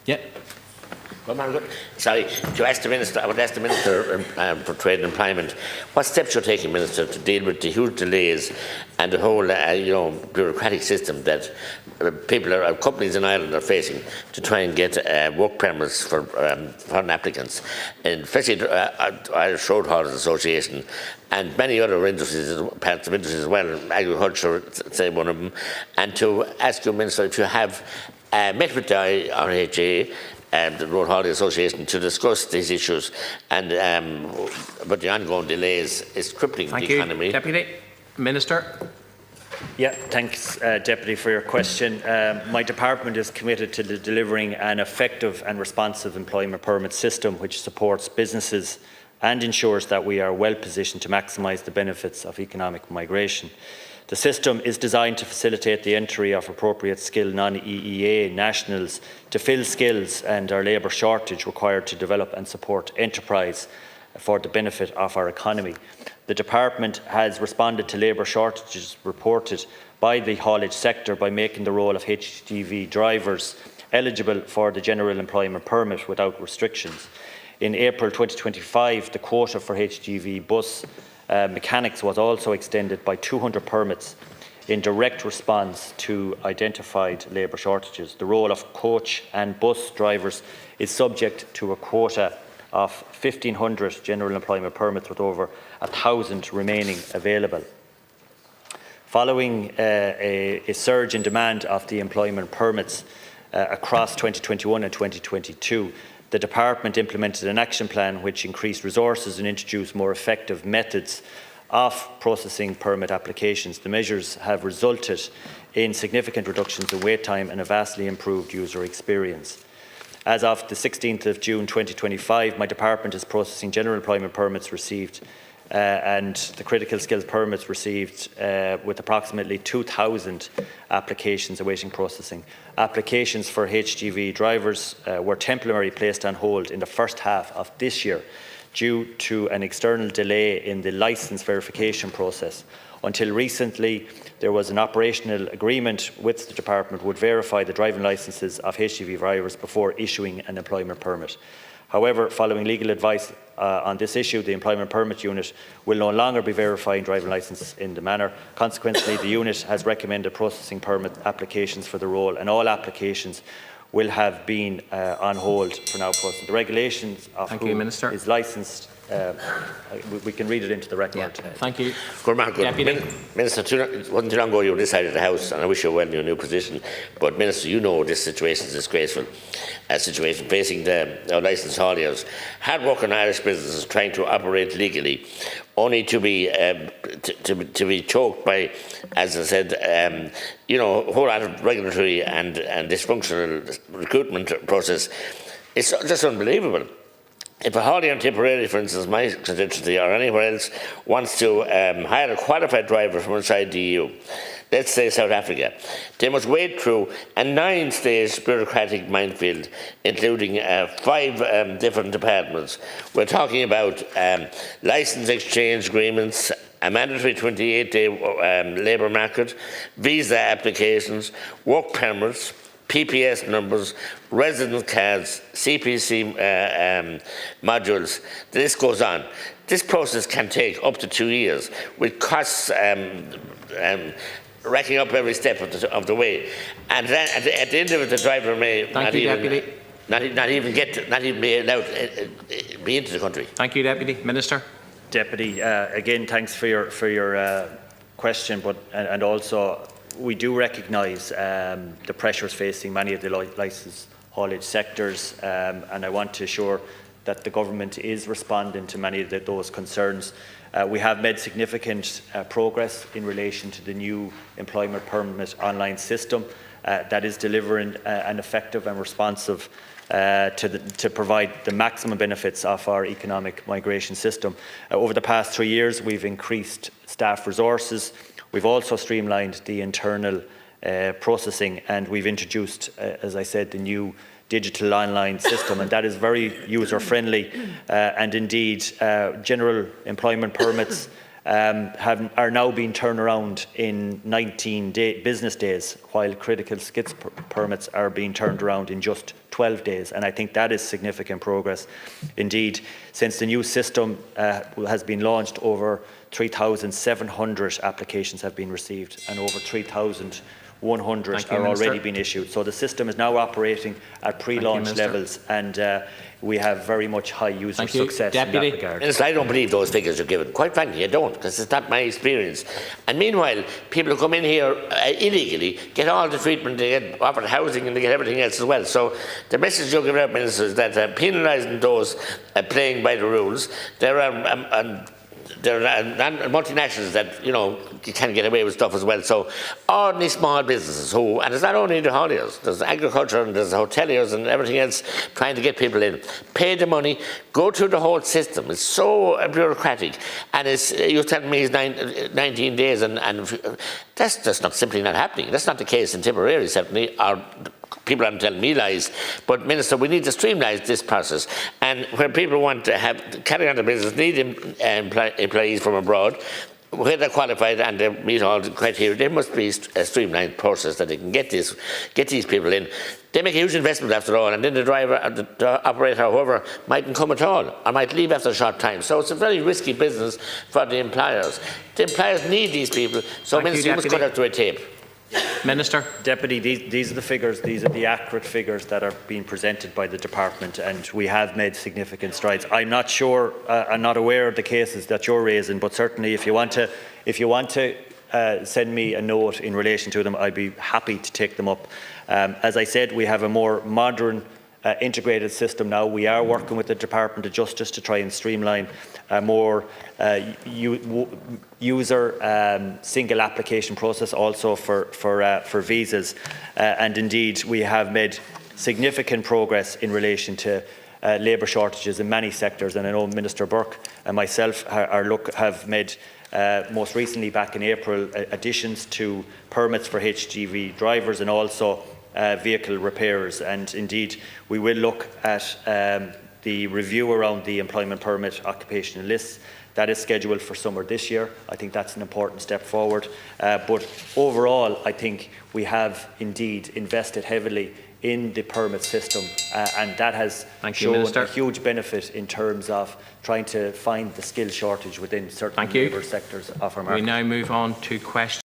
Yeah. Well, sorry, to ask the Minister, I would ask the Minister for Trade and Employment, what steps you're taking, Minister, to deal with the huge delays and the whole, bureaucratic system that companies in Ireland are facing to try and get work permits for foreign applicants, and especially Irish Road Haulers Association and many other industries, parts of industries as well, agriculture, say one of them, and to ask you, Minister, if you have met with the RHA and the Road Holiday Association to discuss these issues, and but the ongoing delays is crippling the economy. Thank you, Deputy. Minister. Yeah, thanks, Deputy, for your question. My department is committed to delivering an effective and responsive employment permit system which supports businesses and ensures that we are well positioned to maximise the benefits of economic migration. The system is designed to facilitate the entry of appropriate skilled non-EEA nationals to fill skills and our labour shortage required to develop and support enterprise for the benefit of our economy. The Department has responded to labour shortages reported by the haulage sector by making the role of HGV drivers eligible for the General Employment Permit without restrictions. In April 2025, the quota for HGV bus mechanics was also extended by 200 permits in direct response to identified labour shortages. The role of coach and bus drivers is subject to a quota of 1,500 general employment permits with over 1,000 remaining available. Following a surge in demand of the employment permits across 2021 and 2022, the Department implemented an action plan which increased resources and introduced more effective methods of processing permit applications. The measures have resulted in significant reductions in wait time and a vastly improved user experience. As of the 16th of June 2025, my department is processing general employment permits received and the critical skills permits received with approximately 2,000 applications awaiting processing. Applications for HGV drivers were temporarily placed on hold in the first half of this year due to an external delay in the licence verification process. Until recently, there was an operational agreement with the Department would verify the driving licences of HGV drivers before issuing an employment permit. However, following legal advice on this issue, the Employment Permit Unit will no longer be verifying driving licences in the manner. Consequently, the unit has recommended processing permit applications for the role, and all applications will have been on hold for now processing. The regulations of who is licensed, we can read it into the record. Yeah. Thank you. Minister, it wasn't too long ago you were this side of the House, and I wish you well in your new position. But Minister, you know this situation is disgraceful. A situation facing our licensed hauliers, hard-working Irish businesses trying to operate legally, only to be choked by, as I said, a whole lot of regulatory and dysfunctional recruitment process. It's just unbelievable. If a haulier on Tipperary, for instance, my constituency or anywhere else, wants to hire a qualified driver from inside the EU, let's say South Africa, they must wade through a 9-stage bureaucratic minefield, including 5 different departments. We're talking about licence exchange agreements, a mandatory 28-day labour market, visa applications, work permits, PPS numbers, residence cards, CPC modules. The list goes on. This process can take up to 2 years, with costs racking up every step of the way. And then at the end of it, the driver may not even be allowed to be into the country. Thank you, Deputy. Minister. Deputy, again, thanks for your question, and also we do recognise the pressures facing many of the licensed haulage sectors, and I want to assure that the government is responding to many of those concerns. We have made significant progress in relation to the new employment permit online system that is delivering an effective and responsive to provide the maximum benefits of our economic migration system. Over the past 3 years, we've increased staff resources. We've also streamlined the internal processing, and we've introduced, as I said, the new digital online system, and that is very user-friendly. And indeed, general employment permits are now being turned around in 19 business days, while critical skits permits are being turned around in just 12 days. And I think that is significant progress. Indeed, since the new system has been launched, over 3,700 applications have been received and over 3,100 are already being issued. So the system is now operating at pre-launch levels, and we have very much high user success in that regard. Minister, I don't believe those figures are given. Quite frankly, I don't, because it's not my experience. And meanwhile, people who come in here illegally get all the treatment, they get offered housing and they get everything else as well. So the message you're giving out, Minister, is that penalising those playing by the rules, there are multinationals that, you know, can get away with stuff as well. So ordinary small businesses who, and it's not only the hauliers, there's agriculture and there's hoteliers and everything else trying to get people in, pay the money, go through the whole system. It's so bureaucratic, and it's, you're telling me it's 19 days, and that's just not simply not happening. That's not the case in Tipperary, certainly. People aren't telling me lies, but Minister, we need to streamline this process. And when people want to carry on the business, need employees from abroad, where they're qualified and they meet all the criteria, there must be a streamlined process that they can get these people in. They make a huge investment after all, and then the driver, the operator, whoever, mightn't come at all, or might leave after a short time. So it's a very risky business for the employers. The employers need these people, so Minister, you must cut out to a tape. Minister. Deputy, these are the figures, these are the accurate figures that are being presented by the department, and we have made significant strides. I'm not sure, I'm not aware of the cases that you're raising, but certainly if you want to send me a note in relation to them, I'd be happy to take them up. As I said, we have a more modern integrated system now. We are working with the Department of Justice to try and streamline a more user single application process also for visas, and indeed we have made significant progress in relation to labour shortages in many sectors, and I know Minister Burke and myself have made most recently back in April additions to permits for HGV drivers and also vehicle repairers, and indeed we will look at the review around the employment permit occupational lists. That is scheduled for summer this year. I think that's an important step forward. But overall, I think we have indeed invested heavily in the permit system, and that has shown a huge benefit in terms of trying to find the skill shortage within certain labour sectors of our market. We now move on to questions.